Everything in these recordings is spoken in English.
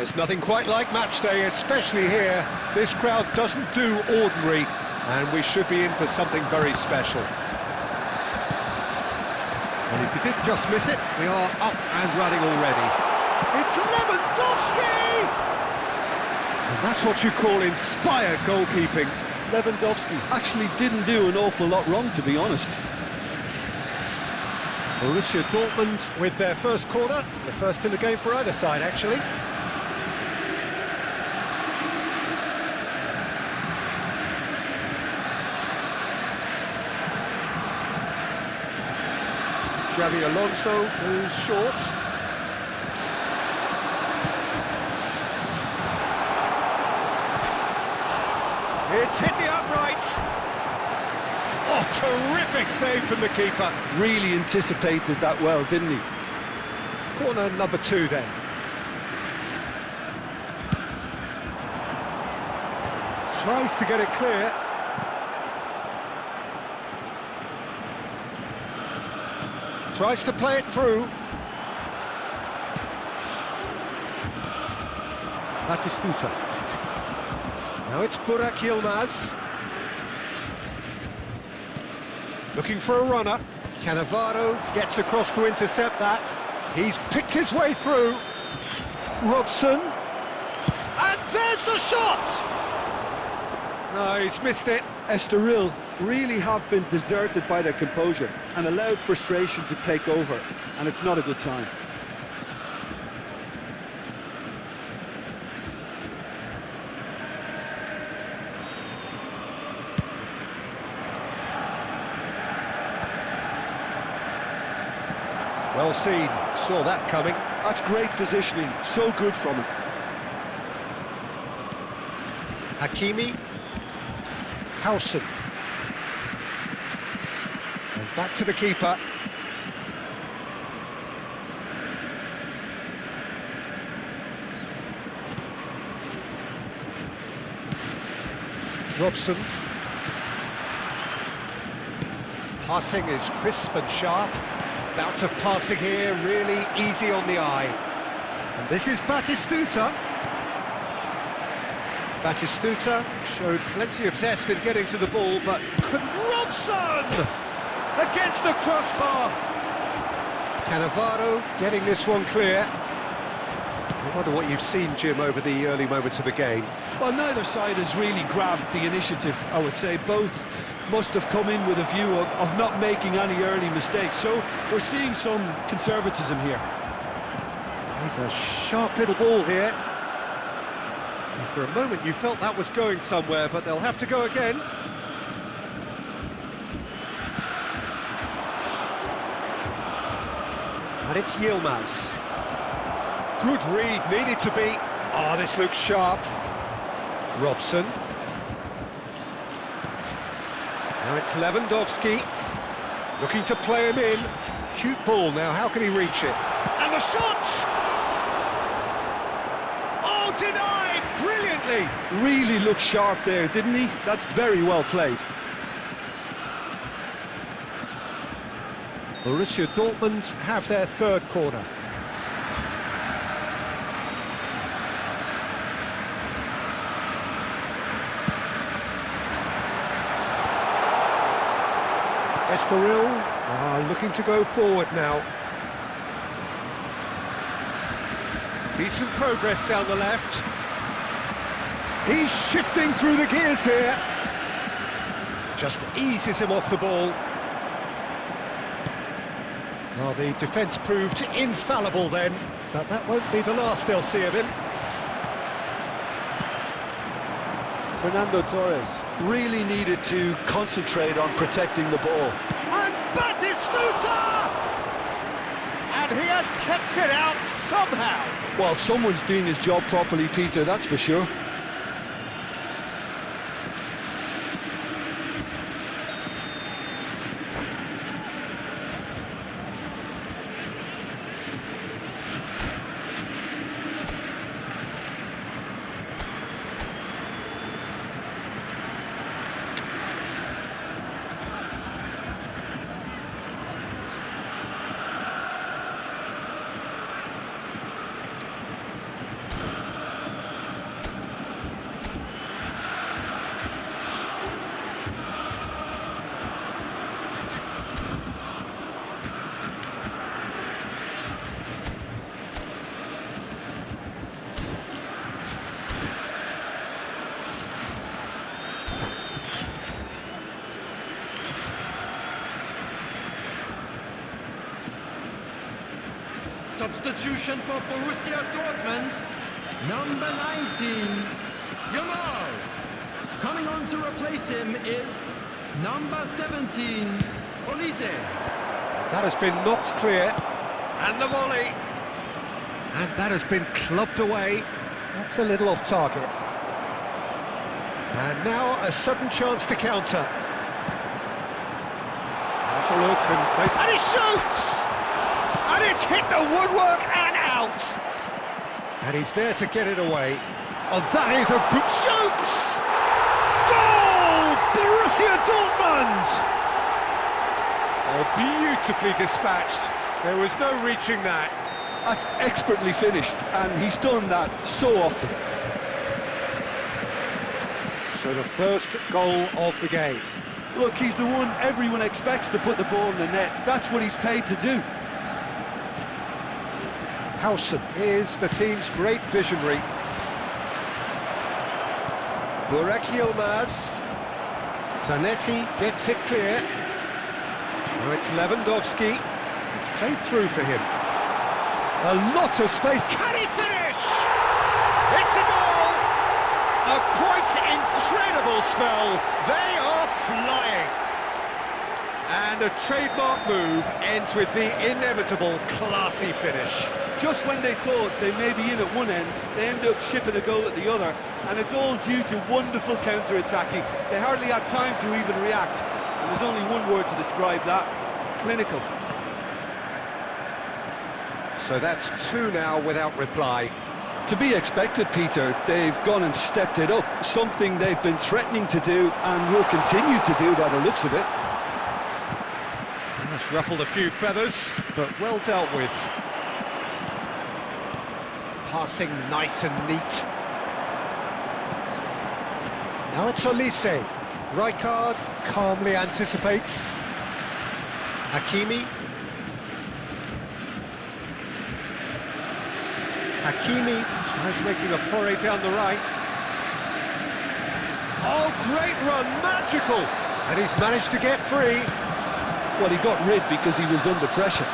There's nothing quite like match day, especially here. This crowd doesn't do ordinary, and we should be in for something very special. And if you did just miss it, we are up and running already. It's Lewandowski! And that's what you call inspired goalkeeping. Lewandowski actually didn't do an awful lot wrong, to be honest. Borussia Dortmund with their first corner, the first in the game for either side, actually. Xabi Alonso goes short. It's hit the uprights. Oh, terrific save from the keeper. Really anticipated that well, didn't he? Corner number 2 then. Tries to get it clear. Tries to play it through. Batistuta. Now it's Burak Yilmaz. Looking for a runner. Cannavaro gets across to intercept that. He's picked his way through. Robson. And there's the shot! No, he's missed it. Estoril really have been deserted by their composure and allowed frustration to take over, and it's not a good sign. Well seen, saw that coming. That's great positioning, so good from him. Hakimi. Howson. And back to the keeper. Robson. Passing is crisp and sharp. Bout of passing here, really easy on the eye. And this is Batistuta. Batistuta showed plenty of zest in getting to the ball, but couldn't... Robson! Against the crossbar! Cannavaro getting this one clear. I wonder what you've seen, Jim, over the early moments of the game. Well, neither side has really grabbed the initiative, I would say. Both must have come in with a view of not making any early mistakes, so we're seeing some conservatism here. There's a sharp little ball here. And for a moment you felt that was going somewhere, but they'll have to go again. And it's Yilmaz. Good read, needed to be. Oh, this looks sharp. Robson. Now it's Lewandowski. Looking to play him in. Cute ball now, how can he reach it? And the shot! Oh, denied! Brilliantly! Really looked sharp there, didn't he? That's very well played. Borussia Dortmund have their third corner. Estoril are looking to go forward now. Decent progress down the left. He's shifting through the gears here. Just eases him off the ball. Well, the defence proved infallible then, but that won't be the last they'll see of him. Fernando Torres really needed to concentrate on protecting the ball. And Batistuta! And he has kept it out somehow. Well, someone's doing his job properly, Peter, that's for sure. substitution for Borussia Dortmund, number 19, Yamal. Coming on to replace him is number 17, Olise. That has been knocked clear, and the volley. And that has been clubbed away. That's a little off target. And now a sudden chance to counter. That's a look and plays. And he shoots! And it's hit the woodwork and out! And he's there to get it away. Oh, that is a good shoot! Goal! Borussia Dortmund! Oh, beautifully dispatched. There was no reaching that. That's expertly finished, and he's done that so often. So the first goal of the game. Look, he's the one everyone expects to put the ball in the net. That's what he's paid to do. Howson is the team's great visionary. Burak Yilmaz. Zanetti gets it clear. Now it's Lewandowski. It's played through for him. A lot of space. Can he finish? It's a goal! A quite incredible spell. They are flying. And a trademark move ends with the inevitable classy finish. Just when they thought they may be in at one end, they end up shipping a goal at the other, and it's all due to wonderful counter-attacking. They hardly had time to even react, and there's only one word to describe that: clinical. So that's two now without reply. To be expected, Peter. They've gone and stepped it up, something they've been threatening to do and will continue to do by the looks of it. That's ruffled a few feathers, but well dealt with. Passing nice and neat. Now it's Olise. Rijkaard calmly anticipates. Hakimi. Hakimi tries making a foray down the right. Oh, great run, magical! And he's managed to get free. Well, he got rid because he was under pressure.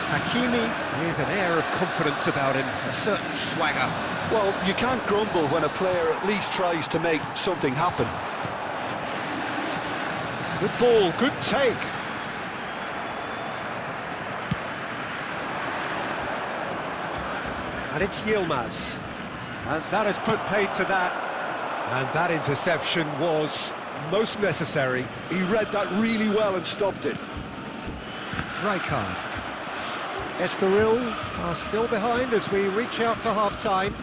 Hakimi with an air of confidence about him, a certain swagger. Well, you can't grumble when a player at least tries to make something happen. Good ball, good take. And it's Yilmaz. And that has put paid to that. And that interception was most necessary. He read that really well and stopped it. Rijkaard. Estoril are still behind as we reach out for half-time.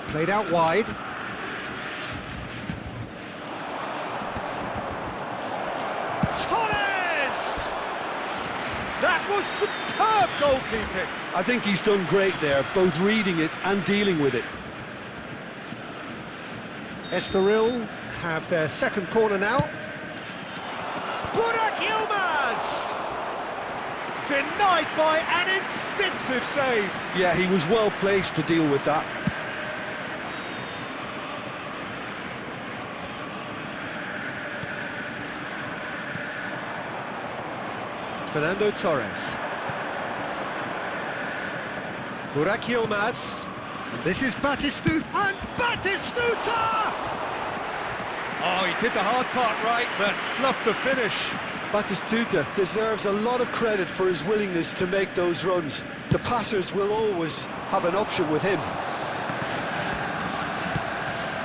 Played out wide. Torres! That was superb goalkeeping. I think he's done great there, both reading it and dealing with it. Estoril have their second corner now. Burak Yilmaz! Denied by an instinctive save. Yeah, he was well placed to deal with that. Fernando Torres. Burak Yilmaz. And this is Batistuta. And Batistuta! Oh, he did the hard part right, but fluffed the finish. Batistuta deserves a lot of credit for his willingness to make those runs. The passers will always have an option with him.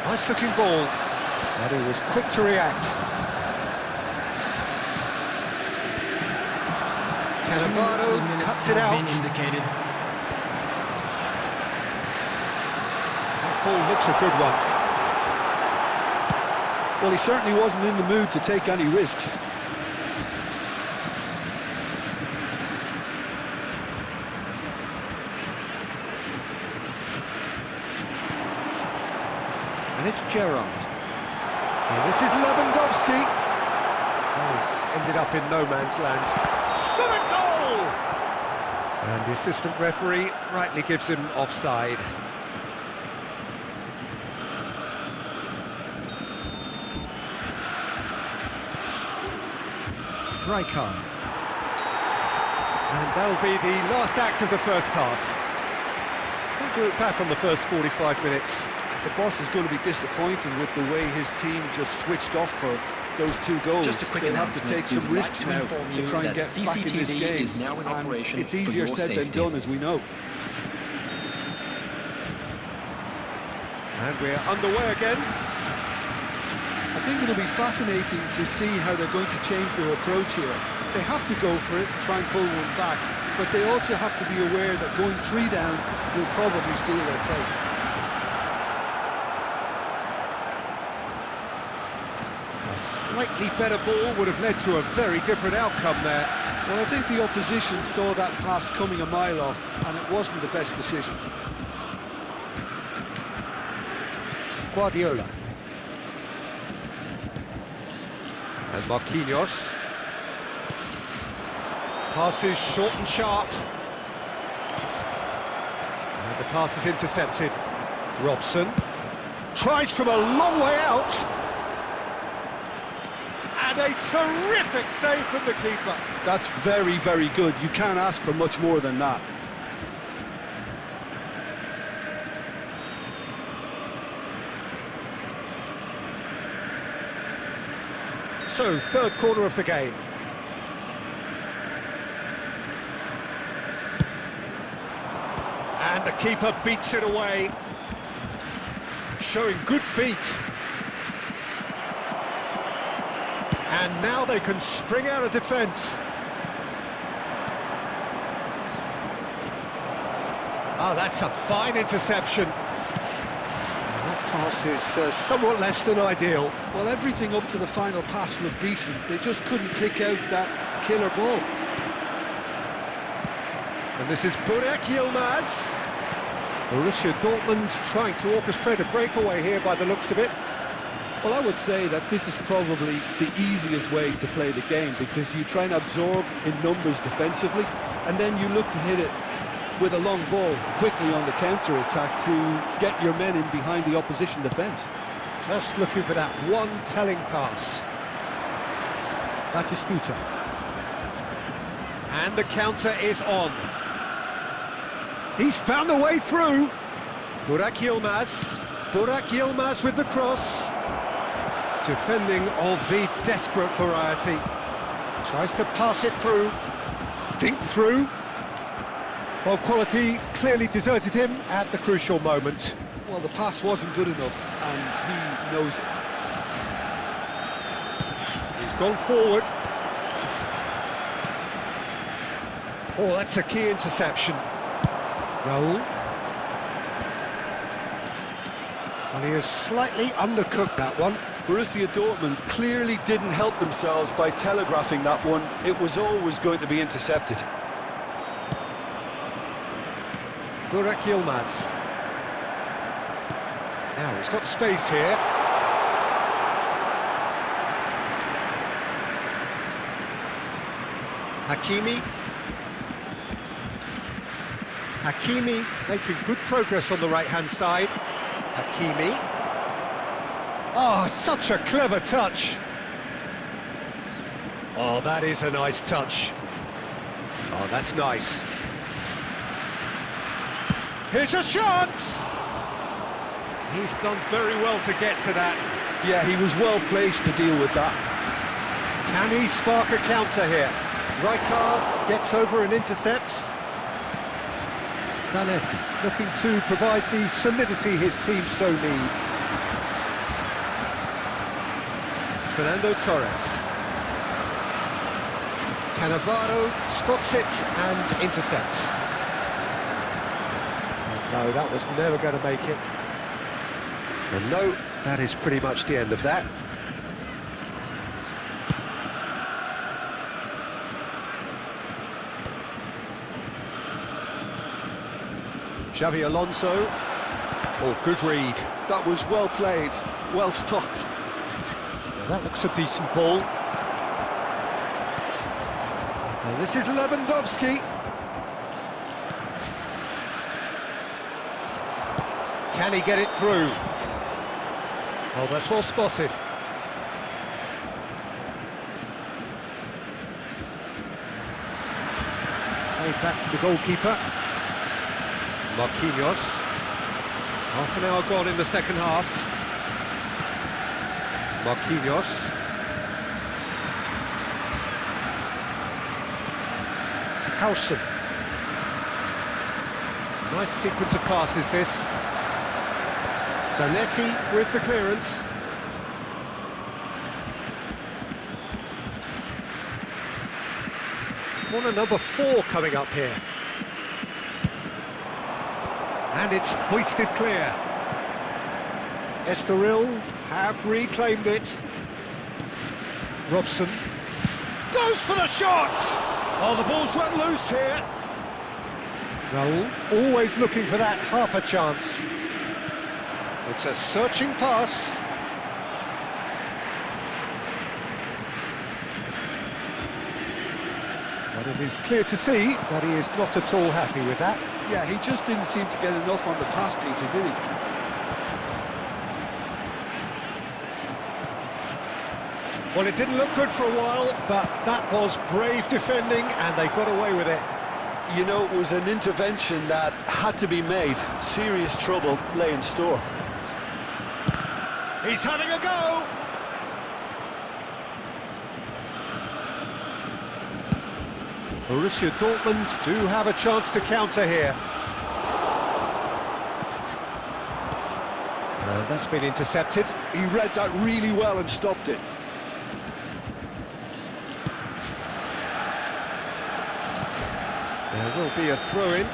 Nice looking ball, but he was quick to react. Cannavaro cuts it out. That ball looks a good one. Well, he certainly wasn't in the mood to take any risks. And it's Gerrard. And this is Lewandowski. This ended up in no man's land. Shot a goal! And the assistant referee rightly gives him offside. Rijkaard. And that'll be the last act of the first half. We'll look back on the first 45 minutes. The boss is going to be disappointed with the way his team just switched off for those 2 goals. Just a quick They'll have to announcement. take some We'd like risks to now inform to you try and that get back in this CCTV game. is now in And operation it's for easier your said than safety. done, as we know. And we're underway again. I think it'll be fascinating to see how they're going to change their approach here. They have to go for it, try and pull one back, but they also have to be aware that going 3 down will probably seal their fate. A slightly better ball would have led to a very different outcome there. Well, I think the opposition saw that pass coming a mile off, and it wasn't the best decision. Guardiola. And Marquinhos. Passes short and sharp. And the pass is intercepted. Robson. Tries from a long way out. And a terrific save from the keeper. That's very, very good. You can't ask for much more than that. So, third quarter of the game. And the keeper beats it away. Showing good feet. And now they can spring out of defence. Oh, that's a fine interception. And that pass is somewhat less than ideal. Well, everything up to the final pass looked decent. They just couldn't pick out that killer ball. And this is Burak Yilmaz. Borussia Dortmund trying to orchestrate a breakaway here by the looks of it. Well, I would say that this is probably the easiest way to play the game, because you try and absorb in numbers defensively, and then you look to hit it with a long ball quickly on the counter-attack to get your men in behind the opposition defence. Just looking for that one telling pass. Batistuta. And the counter is on. He's found a way through. Burak Yilmaz. Burak Yilmaz with the cross. Defending of the desperate variety. Tries to pass it through. Dink through. Well, quality clearly deserted him at the crucial moment. Well, the pass wasn't good enough, and he knows it. He's gone forward. Oh, that's a key interception. Raul. Well, he has slightly undercooked that one. Borussia Dortmund clearly didn't help themselves by telegraphing that one. It was always going to be intercepted. Burak Yilmaz. Now he's got space here. Hakimi. Hakimi making good progress on the right-hand side. Hakimi. Oh, such a clever touch. Oh, that is a nice touch. Oh, that's nice. Here's a shot! He's done very well to get to that. Yeah, he was well placed to deal with that. Can he spark a counter here? Rijkaard gets over and intercepts. Zanetti looking to provide the solidity his team so need. Fernando Torres. Cannavaro spots it and intercepts. And no, that was never going to make it. And no, that is pretty much the end of that. Xavi Alonso. Oh, good read. That was well played, well stopped. Now that looks a decent ball. And this is Lewandowski. Can he get it through? Oh, that's well spotted. Played back to the goalkeeper. Marquinhos. Half an hour gone in the second half. Marquinhos. Howson. Nice sequence of passes, this. Zanetti with the clearance. Corner number 4 coming up here. And it's hoisted clear. Estoril have reclaimed it. Robson goes for the shot! Oh, the ball's run loose here. Raul always looking for that half a chance. It's a searching pass. But it is clear to see that he is not at all happy with that. Yeah, he just didn't seem to get enough on the task, did he? Well, it didn't look good for a while, but that was brave defending, and they got away with it. You know, it was an intervention that had to be made. Serious trouble lay in store. He's having a go! Borussia Dortmund do have a chance to counter here. That's been intercepted. He read that really well and stopped it. There will be a throw-in.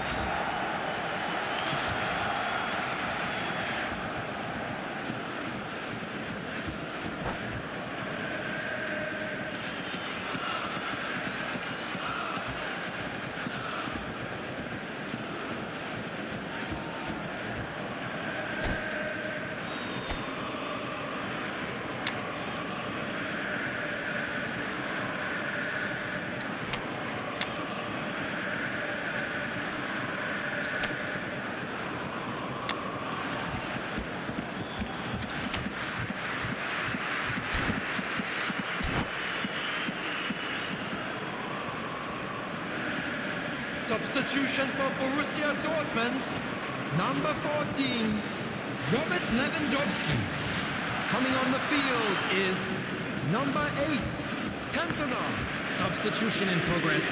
Substitution for Borussia Dortmund, number 14, Robert Lewandowski. Coming on the field is number 8, Cantona. Substitution in progress.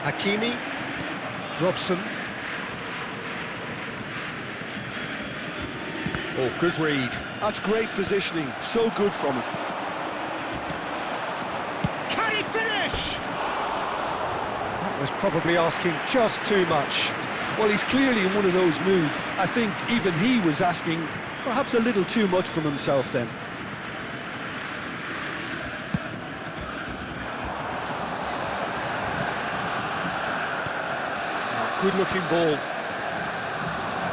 Hakimi, Robson. Oh, good read. That's great positioning, so good from him. Can he finish? That was probably asking just too much. Well, he's clearly in one of those moods. I think even he was asking perhaps a little too much from himself then. Good-looking ball.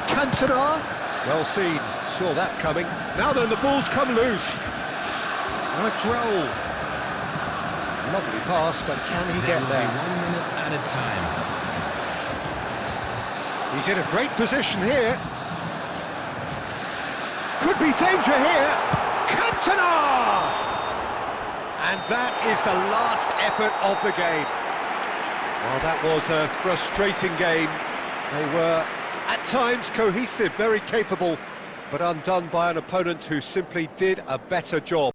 Cantona, well seen, saw that coming. Now then, the ball's come loose. Raul. Lovely pass, but can he get there? 1 minute added time. He's in a great position here. Could be danger here. Cantona! And that is the last effort of the game. Well, that was a frustrating game. They were, at times, cohesive, very capable, but undone by an opponent who simply did a better job.